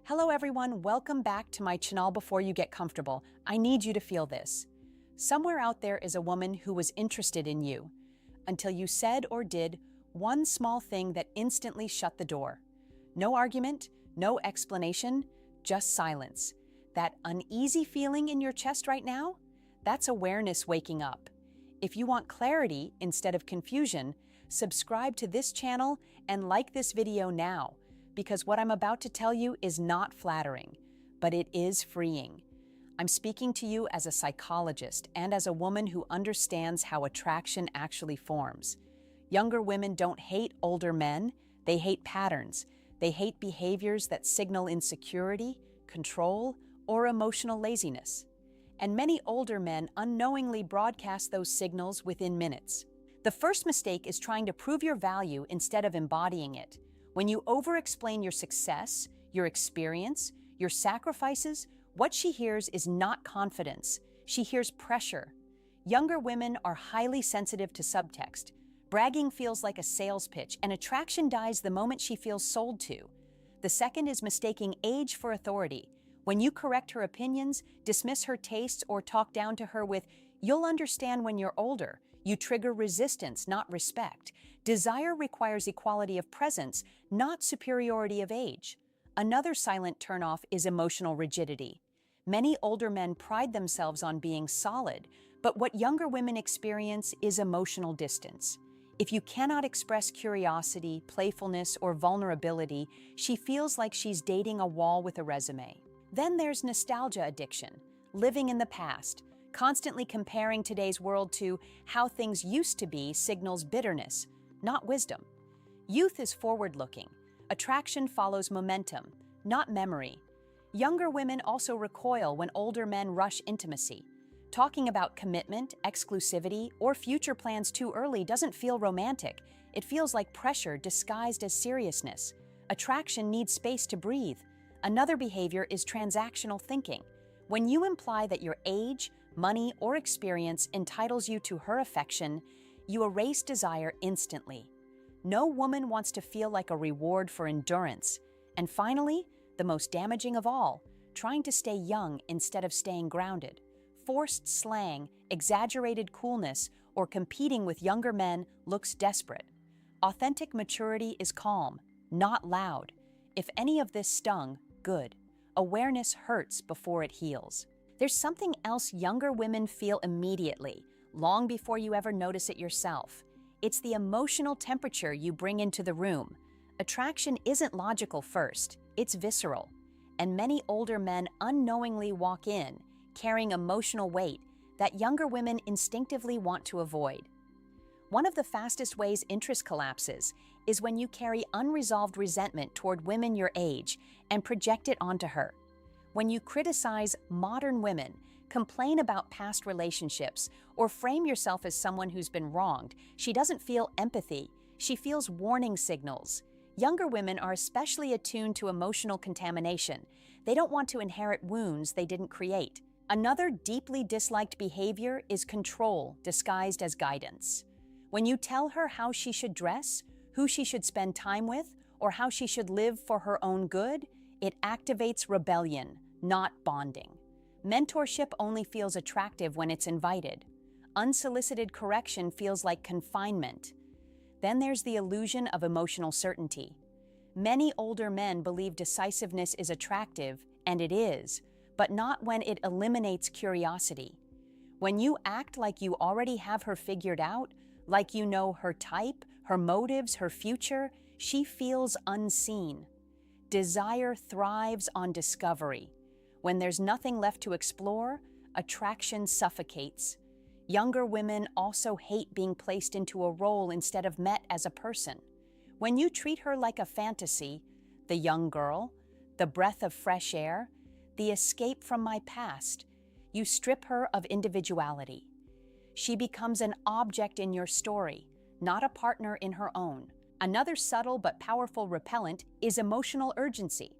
Hello everyone, welcome back to my channel. Before you get comfortable, I need you to feel this. Somewhere out there is a woman who was interested in you until you said or did one small thing that instantly shut the door. No argument, no explanation, just silence. That uneasy feeling in your chest right now? That's awareness waking up. If you want clarity instead of confusion, subscribe to this channel and like this video now, because what I'm about to tell you is not flattering, but it is freeing. I'm speaking to you as a psychologist and as a woman who understands how attraction actually forms. Younger women don't hate older men, they hate patterns. They hate behaviors that signal insecurity, control, or emotional laziness. And many older men unknowingly broadcast those signals within minutes. The first mistake is trying to prove your value instead of embodying it. When you over-explain your success, your experience, your sacrifices, what she hears is not confidence. She hears pressure. Younger women are highly sensitive to subtext. Bragging feels like a sales pitch, and attraction dies the moment she feels sold to. The second is mistaking age for authority. When you correct her opinions, dismiss her tastes, or talk down to her with, "You'll understand when you're older," you trigger resistance, not respect. Desire requires equality of presence, not superiority of age. Another silent turnoff is emotional rigidity. Many older men pride themselves on being solid, but what younger women experience is emotional distance. If you cannot express curiosity, playfulness, or vulnerability, she feels like she's dating a wall with a resume. Then there's nostalgia addiction, living in the past. Constantly comparing today's world to how things used to be signals bitterness, not wisdom. Youth is forward-looking. Attraction follows momentum, not memory. Younger women also recoil when older men rush intimacy. Talking about commitment, exclusivity, or future plans too early doesn't feel romantic. It feels like pressure disguised as seriousness. Attraction needs space to breathe. Another behavior is transactional thinking. When you imply that your age, money, or experience entitles you to her affection, you erase desire instantly. No woman wants to feel like a reward for endurance. And finally, the most damaging of all, trying to stay young instead of staying grounded. Forced slang, exaggerated coolness, or competing with younger men looks desperate. Authentic maturity is calm, not loud. If any of this stung, good. Awareness hurts before it heals. There's something else younger women feel immediately, long before you ever notice it yourself. It's the emotional temperature you bring into the room. Attraction isn't logical first, it's visceral. And many older men unknowingly walk in, carrying emotional weight that younger women instinctively want to avoid. One of the fastest ways interest collapses is when you carry unresolved resentment toward women your age and project it onto her. When you criticize modern women, complain about past relationships, or frame yourself as someone who's been wronged, she doesn't feel empathy, she feels warning signals. Younger women are especially attuned to emotional contamination. They don't want to inherit wounds they didn't create. Another deeply disliked behavior is control disguised as guidance. When you tell her how she should dress, who she should spend time with, or how she should live for her own good, it activates rebellion, not bonding. Mentorship only feels attractive when it's invited. Unsolicited correction feels like confinement. Then there's the illusion of emotional certainty. Many older men believe decisiveness is attractive, and it is, but not when it eliminates curiosity. When you act like you already have her figured out, like you know her type, her motives, her future, she feels unseen. Desire thrives on discovery. When there's nothing left to explore, attraction suffocates. Younger women also hate being placed into a role instead of met as a person. When you treat her like a fantasy, the young girl, the breath of fresh air, the escape from my past, you strip her of individuality. She becomes an object in your story, not a partner in her own. Another subtle but powerful repellent is emotional urgency.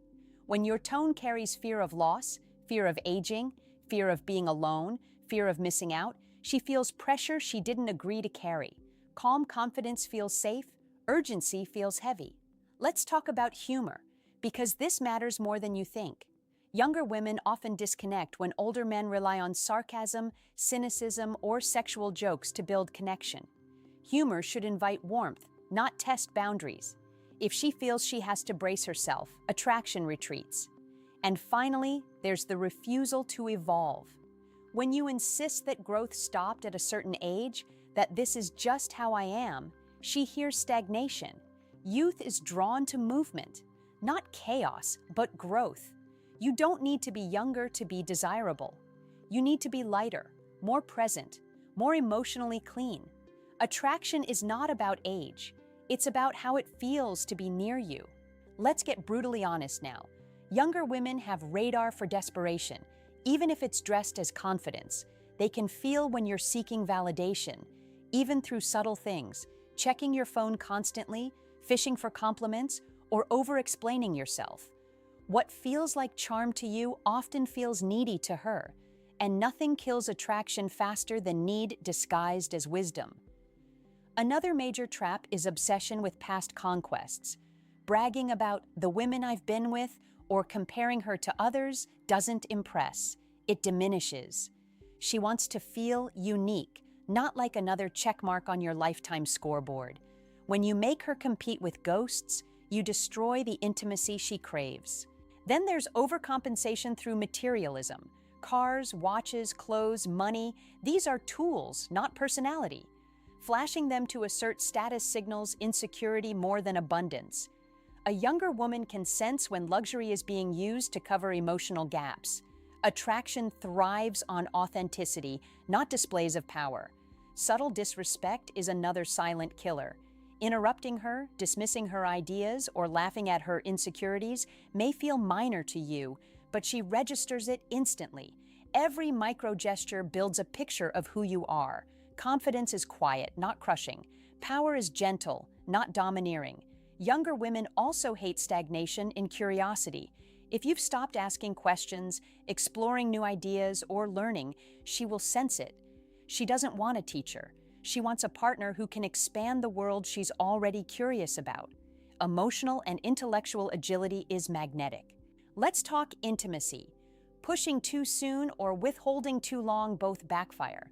When your tone carries fear of loss, fear of aging, fear of being alone, fear of missing out, she feels pressure she didn't agree to carry. Calm confidence feels safe, urgency feels heavy. Let's talk about humor. Because this matters more than you think. Younger women often disconnect when older men rely on sarcasm, cynicism, or sexual jokes to build connection. Humor should invite warmth, not test boundaries. If she feels she has to brace herself, attraction retreats. And finally, there's the refusal to evolve. When you insist that growth stopped at a certain age, that this is just how I am, she hears stagnation. Youth is drawn to movement, not chaos, but growth. You don't need to be younger to be desirable. You need to be lighter, more present, more emotionally clean. Attraction is not about age. It's about how it feels to be near you. Let's get brutally honest now. Younger women have radar for desperation, even if it's dressed as confidence. They can feel when you're seeking validation, even through subtle things, checking your phone constantly, fishing for compliments, or over-explaining yourself. What feels like charm to you often feels needy to her, and nothing kills attraction faster than need disguised as wisdom. Another major trap is obsession with past conquests. Bragging about the women I've been with or comparing her to others doesn't impress. It diminishes. She wants to feel unique, not like another checkmark on your lifetime scoreboard. When you make her compete with ghosts, you destroy the intimacy she craves. Then there's overcompensation through materialism. Cars, watches, clothes, money, these are tools, not personality. Flashing them to assert status signals insecurity more than abundance. A younger woman can sense when luxury is being used to cover emotional gaps. Attraction thrives on authenticity, not displays of power. Subtle disrespect is another silent killer. Interrupting her, dismissing her ideas, or laughing at her insecurities may feel minor to you, but she registers it instantly. Every micro gesture builds a picture of who you are. Confidence is quiet, not crushing. Power is gentle, not domineering. Younger women also hate stagnation and curiosity. If you've stopped asking questions, exploring new ideas, or learning, she will sense it. She doesn't want a teacher. She wants a partner who can expand the world she's already curious about. Emotional and intellectual agility is magnetic. Let's talk intimacy. Pushing too soon or withholding too long both backfire.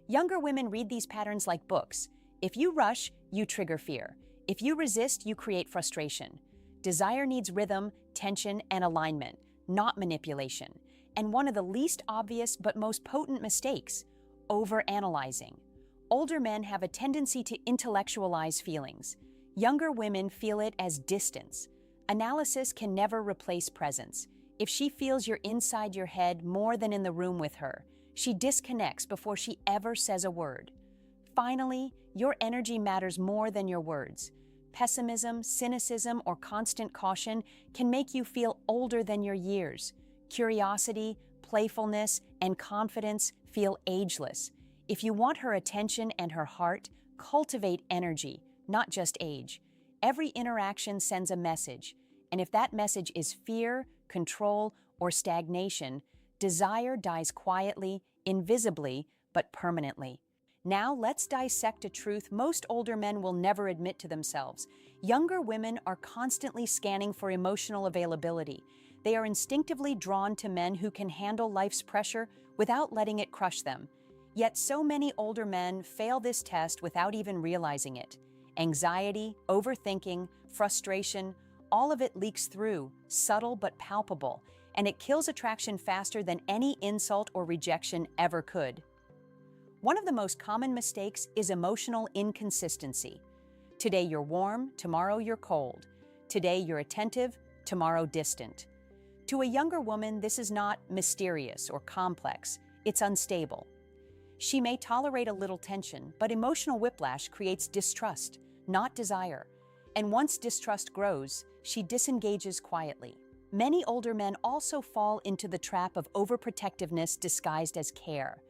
Younger women read these patterns like books. If you rush, you trigger fear. If you resist, you create frustration. Desire needs rhythm, tension, and alignment, not manipulation. And one of the least obvious but most potent mistakes, overanalyzing. Older men have a tendency to intellectualize feelings. Younger women feel it as distance. Analysis can never replace presence. If she feels you're inside your head more than in the room with her, she disconnects before she ever says a word. Finally, your energy matters more than your words. Pessimism, cynicism, or constant caution can make you feel older than your years. Curiosity, playfulness, and confidence feel ageless. If you want her attention and her heart, cultivate energy, not just age. Every interaction sends a message, and if that message is fear, control, or stagnation, desire dies quietly, invisibly, but permanently. Now let's dissect a truth most older men will never admit to themselves. Younger women are constantly scanning for emotional availability. They are instinctively drawn to men who can handle life's pressure without letting it crush them. Yet so many older men fail this test without even realizing it. Anxiety, overthinking, frustration, all of it leaks through, subtle but palpable, and it kills attraction faster than any insult or rejection ever could. One of the most common mistakes is emotional inconsistency. Today you're warm, tomorrow you're cold. Today you're attentive, tomorrow distant. To a younger woman, this is not mysterious or complex, it's unstable. She may tolerate a little tension, but emotional whiplash creates distrust, not desire. And once distrust grows, she disengages quietly. Many older men also fall into the trap of overprotectiveness disguised as care.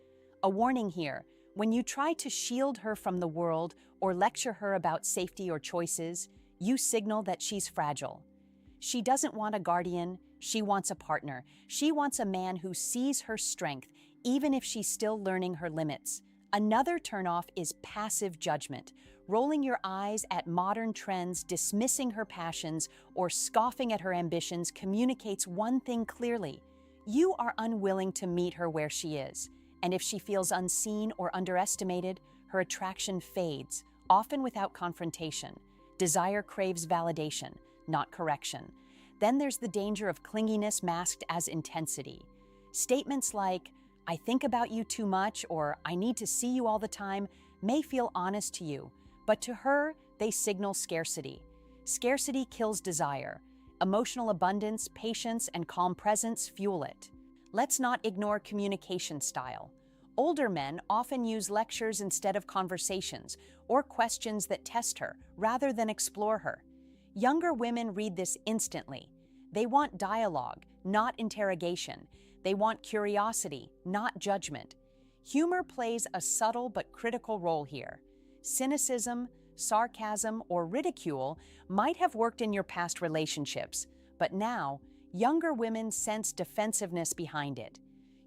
A warning here, when you try to shield her from the world or lecture her about safety or choices, you signal that she's fragile. She doesn't want a guardian, she wants a partner. She wants a man who sees her strength, even if she's still learning her limits. Another turnoff is passive judgment. Rolling your eyes at modern trends, dismissing her passions, or scoffing at her ambitions communicates one thing clearly. You are unwilling to meet her where she is, and if she feels unseen or underestimated, her attraction fades, often without confrontation. Desire craves validation, not correction. Then there's the danger of clinginess masked as intensity. Statements like, "I think about you too much," or "I need to see you all the time," may feel honest to you, but to her, they signal scarcity. Scarcity kills desire. Emotional abundance, patience, and calm presence fuel it. Let's not ignore communication style. Older men often use lectures instead of conversations, or questions that test her rather than explore her. Younger women read this instantly. They want dialogue, not interrogation. They want curiosity, not judgment. Humor plays a subtle but critical role here. Cynicism, sarcasm, or ridicule might have worked in your past relationships, but now, younger women sense defensiveness behind it.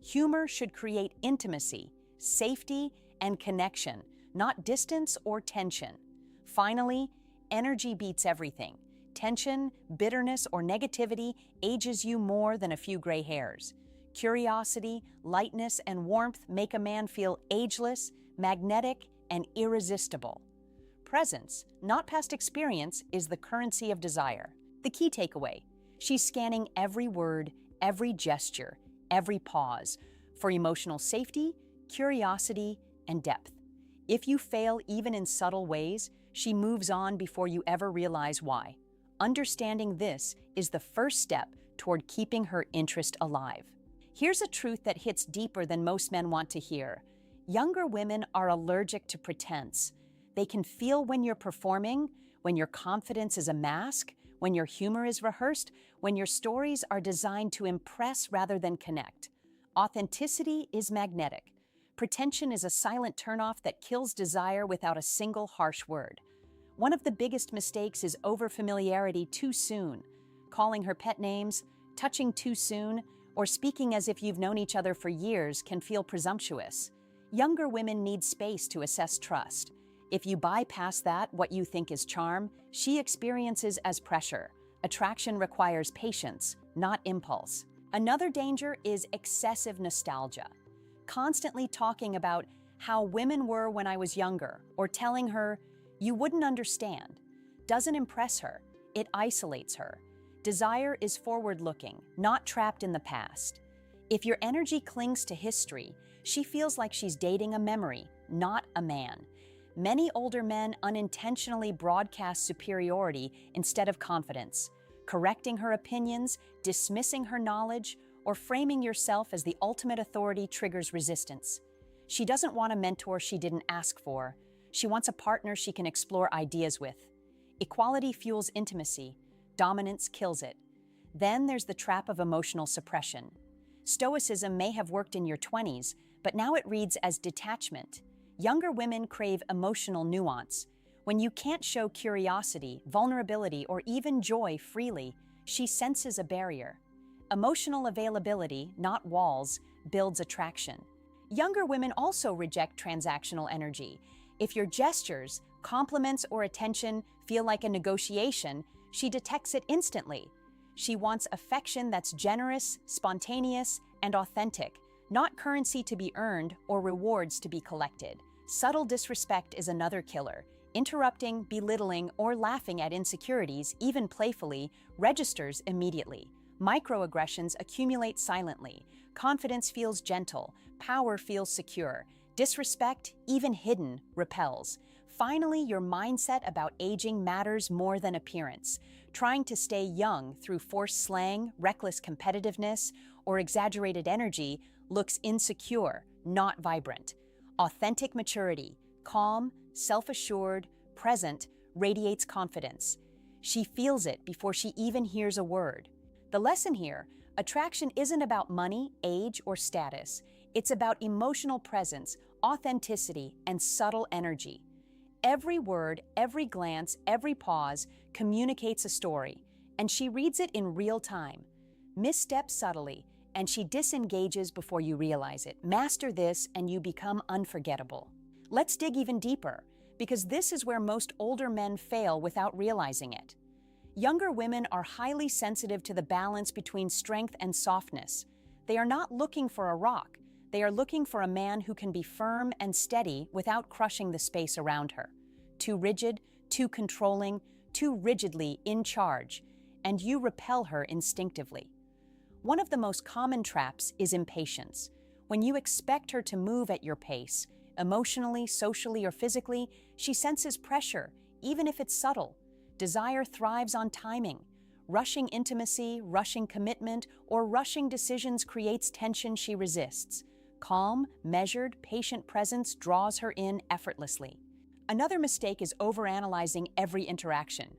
Humor should create intimacy, safety, and connection, not distance or tension. Finally, energy beats everything. Tension, bitterness, or negativity ages you more than a few gray hairs. Curiosity, lightness, and warmth make a man feel ageless, magnetic, and irresistible. Presence, not past experience, is the currency of desire. The key takeaway: she's scanning every word, every gesture, every pause for emotional safety, curiosity, and depth. If you fail even in subtle ways, she moves on before you ever realize why. Understanding this is the first step toward keeping her interest alive. Here's a truth that hits deeper than most men want to hear. Younger women are allergic to pretense. They can feel when you're performing, when your confidence is a mask, when your humor is rehearsed, when your stories are designed to impress rather than connect. Authenticity is magnetic. Pretension is a silent turnoff that kills desire without a single harsh word. One of the biggest mistakes is overfamiliarity too soon. Calling her pet names, touching too soon, or speaking as if you've known each other for years can feel presumptuous. Younger women need space to assess trust. If you bypass that, what you think is charm, she experiences as pressure. Attraction requires patience, not impulse. Another danger is excessive nostalgia. Constantly talking about how women were when I was younger, or telling her, "You wouldn't understand," doesn't impress her. It isolates her. Desire is forward-looking, not trapped in the past. If your energy clings to history, she feels like she's dating a memory, not a man. Many older men unintentionally broadcast superiority instead of confidence, correcting her opinions, dismissing her knowledge, or framing yourself as the ultimate authority triggers resistance. She doesn't want a mentor she didn't ask for. She wants a partner she can explore ideas with. Equality fuels intimacy. Dominance kills it. Then there's the trap of emotional suppression. Stoicism may have worked in your 20s, but now it reads as detachment. Younger women crave emotional nuance. When you can't show curiosity, vulnerability, or even joy freely, she senses a barrier. Emotional availability, not walls, builds attraction. Younger women also reject transactional energy. If your gestures, compliments, or attention feel like a negotiation, she detects it instantly. She wants affection that's generous, spontaneous, and authentic, not currency to be earned or rewards to be collected. Subtle disrespect is another killer. Interrupting, belittling, or laughing at insecurities, even playfully, registers immediately. Microaggressions accumulate silently. Confidence feels gentle. Power feels secure. Disrespect, even hidden, repels. Finally, your mindset about aging matters more than appearance. Trying to stay young through forced slang, reckless competitiveness, or exaggerated energy looks insecure, not vibrant. Authentic maturity, calm, self-assured, present, radiates confidence. She feels it before she even hears a word. The lesson here: attraction isn't about money, age, or status. It's about emotional presence, authenticity, and subtle energy. Every word, every glance, every pause communicates a story, and she reads it in real time. Misstep subtly, and she disengages before you realize it. Master this, and you become unforgettable. Let's dig even deeper. because this is where most older men fail without realizing it. Younger women are highly sensitive to the balance between strength and softness. They are not looking for a rock. They are looking for a man who can be firm and steady without crushing the space around her. Too rigid, too controlling, too rigidly in charge, and you repel her instinctively. One of the most common traps is impatience. When you expect her to move at your pace, emotionally, socially, or physically, she senses pressure, even if it's subtle. Desire thrives on timing. Rushing intimacy, rushing commitment, or rushing decisions creates tension she resists. Calm, measured, patient presence draws her in effortlessly. Another mistake is overanalyzing every interaction.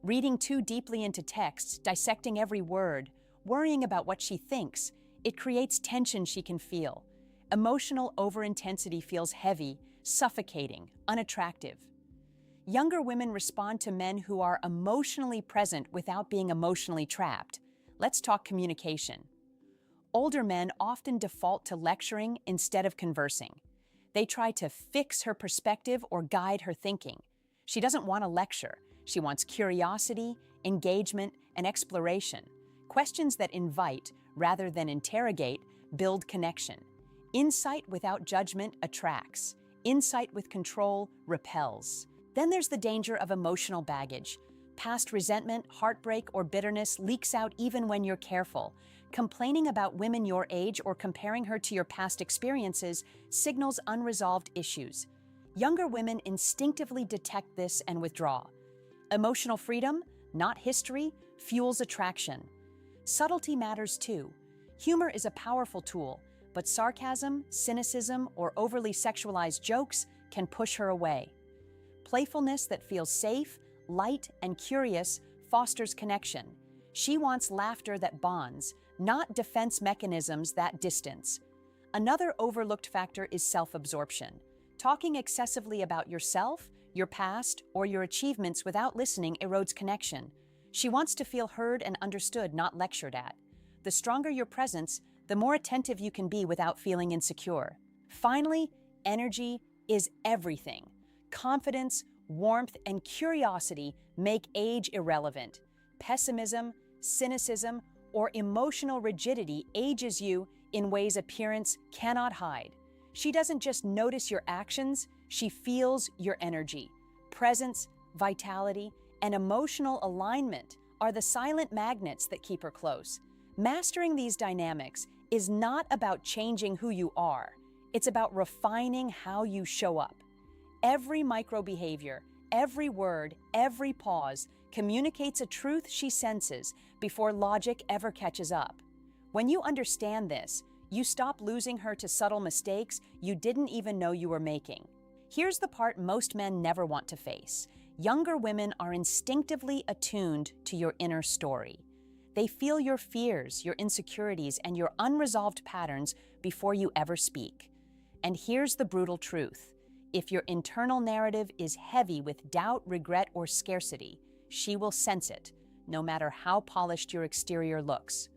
Reading too deeply into texts, dissecting every word, worrying about what she thinks, it creates tension she can feel. Emotional overintensity feels heavy, suffocating, unattractive. Younger women respond to men who are emotionally present without being emotionally trapped. Let's talk communication. Older men often default to lecturing instead of conversing. They try to fix her perspective or guide her thinking. She doesn't want a lecture. She wants curiosity, engagement, and exploration. Questions that invite, rather than interrogate, build connection. Insight without judgment attracts. Insight with control repels. Then there's the danger of emotional baggage. Past resentment, heartbreak, or bitterness leaks out even when you're careful. Complaining about women your age or comparing her to your past experiences signals unresolved issues. Younger women instinctively detect this and withdraw. Emotional freedom, not history, fuels attraction. Subtlety matters too. Humor is a powerful tool, but sarcasm, cynicism, or overly sexualized jokes can push her away. Playfulness that feels safe, light, and curious fosters connection. She wants laughter that bonds, not defense mechanisms that distance. Another overlooked factor is self-absorption. Talking excessively about yourself, your past, or your achievements without listening erodes connection. She wants to feel heard and understood, not lectured at. The stronger your presence, the more attentive you can be without feeling insecure. Finally, energy is everything. Confidence, warmth, and curiosity make age irrelevant. Pessimism, cynicism, or emotional rigidity ages you in ways appearance cannot hide. She doesn't just notice your actions, she feels your energy. Presence, vitality, and emotional alignment are the silent magnets that keep her close. Mastering these dynamics is not about changing who you are. It's about refining how you show up. Every micro-behavior, every word, every pause communicates a truth she senses before logic ever catches up. When you understand this, you stop losing her to subtle mistakes you didn't even know you were making. Here's the part most men never want to face. Younger women are instinctively attuned to your inner story. They feel your fears, your insecurities, and your unresolved patterns before you ever speak. And here's the brutal truth. If your internal narrative is heavy with doubt, regret, or scarcity, she will sense it, no matter how polished your exterior looks.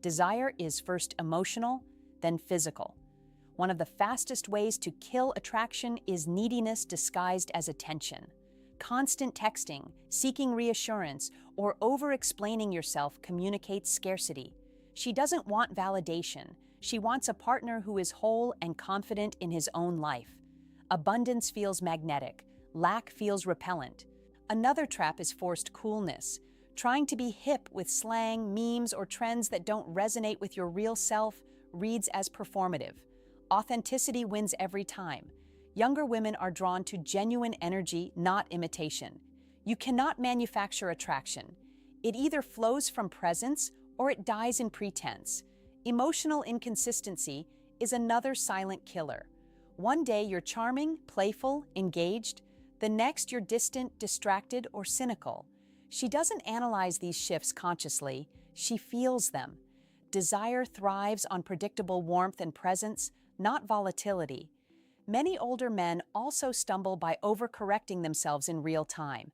Desire is first emotional, then physical. One of the fastest ways to kill attraction is neediness disguised as attention. Constant texting, seeking reassurance, or over-explaining yourself communicates scarcity. She doesn't want validation. She wants a partner who is whole and confident in his own life. Abundance feels magnetic. Lack feels repellent. Another trap is forced coolness. Trying to be hip with slang, memes, or trends that don't resonate with your real self reads as performative. Authenticity wins every time. Younger women are drawn to genuine energy, not imitation. You cannot manufacture attraction. It either flows from presence or it dies in pretense. Emotional inconsistency is another silent killer. One day you're charming, playful, engaged. The next you're distant, distracted, or cynical. She doesn't analyze these shifts consciously, she feels them. Desire thrives on predictable warmth and presence, not volatility. Many older men also stumble by overcorrecting themselves in real time.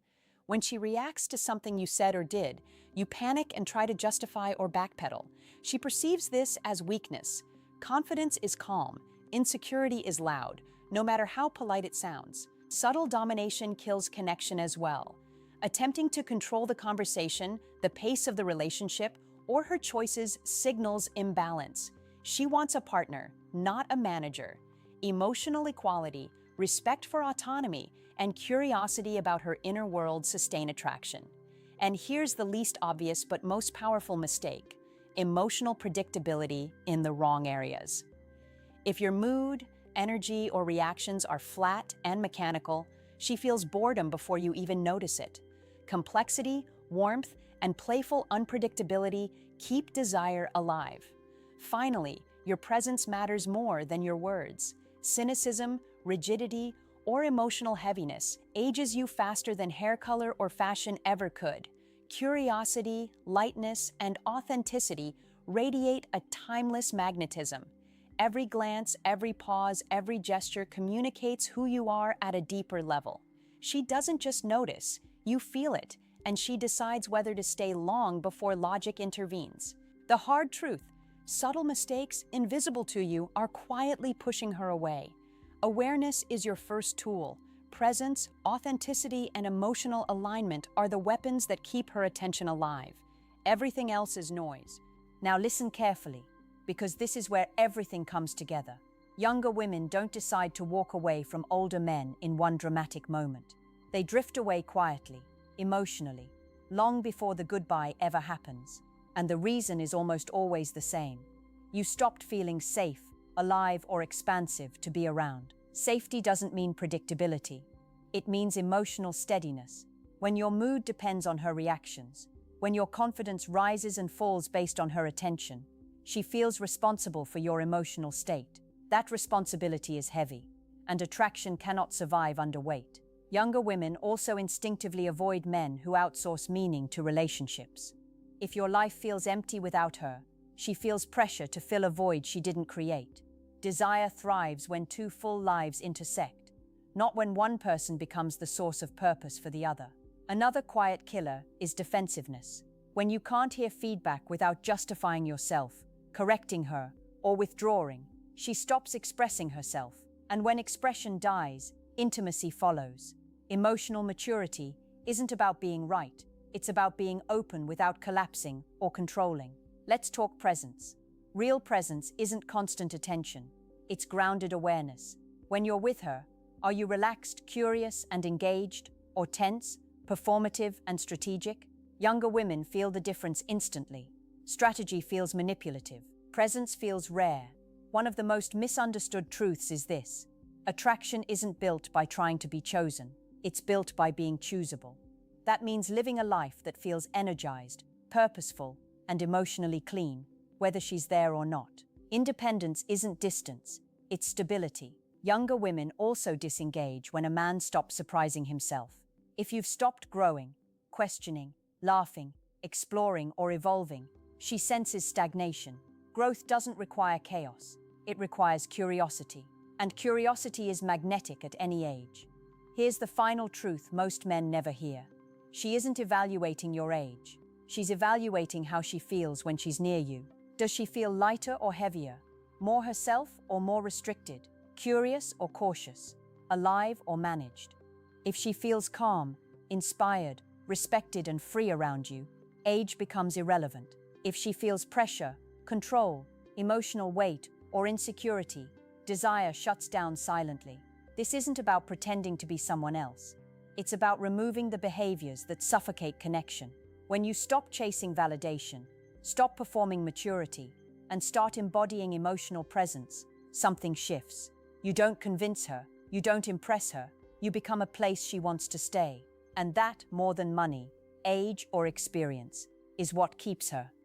When she reacts to something you said or did, you panic and try to justify or backpedal. She perceives this as weakness. Confidence is calm. Insecurity is loud, no matter how polite it sounds. Subtle domination kills connection as well. Attempting to control the conversation, the pace of the relationship, or her choices signals imbalance. She wants a partner, not a manager. Emotional equality, respect for autonomy, and curiosity about her inner world sustain attraction. And here's the least obvious but most powerful mistake: emotional predictability in the wrong areas. If your mood, energy, or reactions are flat and mechanical, she feels boredom before you even notice it. Complexity, warmth, and playful unpredictability keep desire alive. Finally, your presence matters more than your words. Cynicism, rigidity, or emotional heaviness ages you faster than hair color or fashion ever could. Curiosity, lightness, and authenticity radiate a timeless magnetism. Every glance, every pause, every gesture communicates who you are at a deeper level. She doesn't just notice, you feel it, and she decides whether to stay long before logic intervenes. The hard truth: subtle mistakes, invisible to you, are quietly pushing her away. Awareness is your first tool. Presence, authenticity, and emotional alignment are the weapons that keep her attention alive. Everything else is noise. Now listen carefully, because this is where everything comes together. Younger women don't decide to walk away from older men in one dramatic moment. They drift away quietly, emotionally, long before the goodbye ever happens. And the reason is almost always the same. You stopped feeling safe, alive, or expansive to be around. Safety doesn't mean predictability. It means emotional steadiness. When your mood depends on her reactions, when your confidence rises and falls based on her attention, she feels responsible for your emotional state. That responsibility is heavy, and attraction cannot survive under weight. Younger women also instinctively avoid men who outsource meaning to relationships. If your life feels empty without her, she feels pressure to fill a void she didn't create. Desire thrives when two full lives intersect, not when one person becomes the source of purpose for the other. Another quiet killer is defensiveness. When you can't hear feedback without justifying yourself, correcting her, or withdrawing, she stops expressing herself. And when expression dies, intimacy follows. Emotional maturity isn't about being right. It's about being open without collapsing or controlling. Let's talk presence. Real presence isn't constant attention. It's grounded awareness. When you're with her, are you relaxed, curious, and engaged, or tense, performative, and strategic? Younger women feel the difference instantly. Strategy feels manipulative. Presence feels rare. One of the most misunderstood truths is this: attraction isn't built by trying to be chosen. It's built by being choosable. That means living a life that feels energized, purposeful, and emotionally clean, whether she's there or not. Independence isn't distance, it's stability. Younger women also disengage when a man stops surprising himself. If you've stopped growing, questioning, laughing, exploring, or evolving, she senses stagnation. Growth doesn't require chaos, it requires curiosity. And curiosity is magnetic at any age. Here's the final truth most men never hear. She isn't evaluating your age. She's evaluating how she feels when she's near you. Does she feel lighter or heavier? More herself or more restricted? Curious or cautious? Alive or managed? If she feels calm, inspired, respected, and free around you, age becomes irrelevant. If she feels pressure, control, emotional weight, or insecurity, desire shuts down silently. This isn't about pretending to be someone else. It's about removing the behaviors that suffocate connection. When you stop chasing validation, stop performing maturity, and start embodying emotional presence, something shifts. You don't convince her, you don't impress her, you become a place she wants to stay. And that, more than money, age, or experience, is what keeps her.